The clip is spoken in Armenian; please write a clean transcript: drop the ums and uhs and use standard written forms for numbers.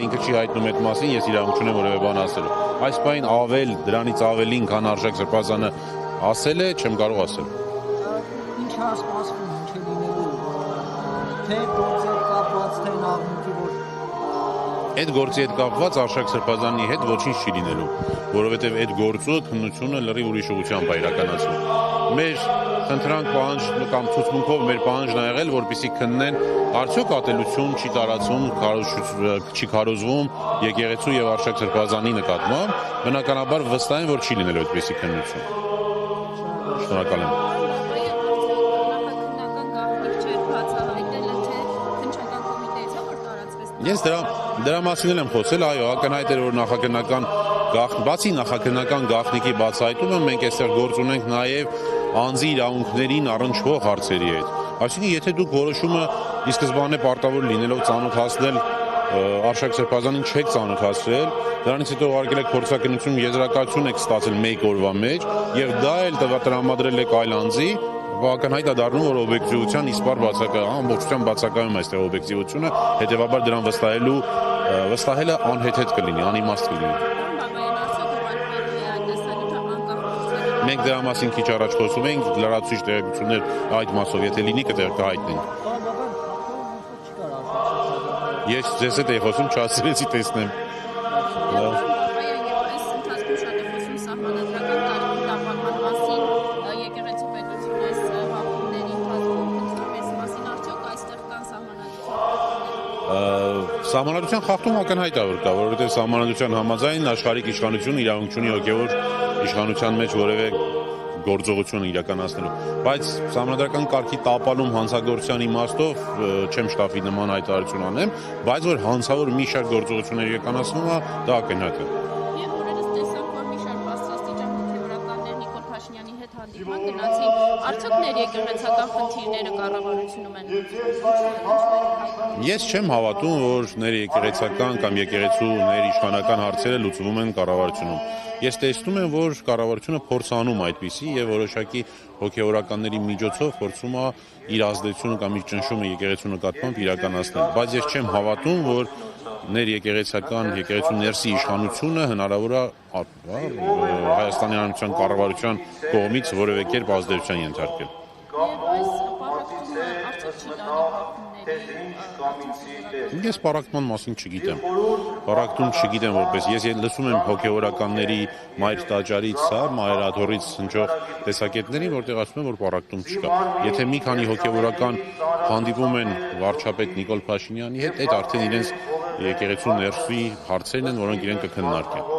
ինքը չի հայտնում այդ մասին, ես իրավունք չունեմ որևէ բան ասելու։ Այս բանին ավել, դրանից ավելին, քան Արշակ Սրբազանը ասել է, չեմ կարող ասել։ Ինչ է սպասվում, ինչ է լինելու, թե գործը կապված, թե նավնիկի, որ Այդ գործի հետ կապված Արշակ Սրբազանի հետ ոչինչ չի լինելու, որովհետև այդ գործը քննությունը լրիվ ուրիշ ուղղությամբ է իրականացվում։ Մեր խնդրանք պահանջ կամ ցուցմունքով մեր պահանջն ա եղել, որպեսզի քննեն արդյոք ատելություն չի տարածվում, չի քարոզվում եկեղեցու եւ Արշակ Սրբազանի նկատմամբ, բնականաբար վստահ եմ, որ չի լինելու այդպիսի քննություն։ Շնորհակալ եմ։ Ես դրա մասին եմ խոսել, այո, ակնհայտ էր, որ նախաքննական բացի նախաքննական գաղտնիքի բացահայտումը մենք այստեղ գործ ունենք նաև անձի իրավունքներին առնչվող հարցերի հետ։ Այսինքն, եթե դուք որոշումը ի սկզբանե պարտավոր լինելով ծանոթացնել Արշակ Սրբազանին չեք ծանոթացրել, դրանից հետո ուղարկել եք փորձակնություն եզրակացություն եք ստացել մեկ օրվա մեջ եւ դա էլ տրամադրել եք այլ անձի, ակնհայտ է դառնում, որ օբյեկտիվության իսպար ամբողջությամբ բացակայում է այստեղ օբյեկտիվությունը, հետեւաբար դրան վստահելը անհեթեթ կլինի, անիմաստ կլինի։ Մենք դրա մասին քիչ առաջ խոսում ենք, լրացուցիչ տեղեկություններ այդ մասով, եթե լինի, կհայտնենք։ Ես ձեզ հետ էի խոսում, չասեցի տեսնեմ։ Սահմանադրության խախտում ակնհայտ է, որ կա, որովհետև սահմանադրության համաձայն աշխարհիկ իշխանությունը իրավունք չունի հոգևոր իշխանության մեջ որևէ գործողություն իրականացնելու։ Բայց սահմանադրական կարգի տապալում հանցագործության իմաստով չեմ շտապի նման հայտարարություն անեմ, բայց որ հանցավոր մի շարք գործողություններ իրականացնում է, դա ակնհայտ է։ Արդյոք ներեկեղեցական խնդիրները կառավարությունում են։ Ես չեմ հավատում, որ ներեկեղեցական կամ եկեղեցու ներիշխանական հարցերը լուծվում են կառավարությունում։ Ես տեսնում եմ, որ կառավարությունը փորձանում այդպիսի եւ որոշակի հոգեորականների միջոցով փորձում է իր ազդեցությունը կամ իր ճնշումը եկեղեցու նկատմամբ իրականացնել, բայց ես չեմ հավատում, որ ներեկեղեցական եկեղեցու ներսի իշխանությունը հնարավոր է Հայաստանի Հանրապետության կառավարության կողմից որևէ կերպ ազդեցության ենթարկել։ Ես պարակտման մասին չգիտեմ։ Պարակտում չգիտեմ որպես ես լսում եմ հոգեորականների մայր տաճարից, մայրաթորից հնչող տեսակետներին, որտեղ ասում են, որ պարակտում չկա։ Եթե մի քանի հոգեորական հանդիպում են վարչապետ Նիկոլ Փաշինյանի հետ, այդ արդեն իրենց եկեղեցու ներսի հարցերն են, որոնք իրենք կքննարկեն։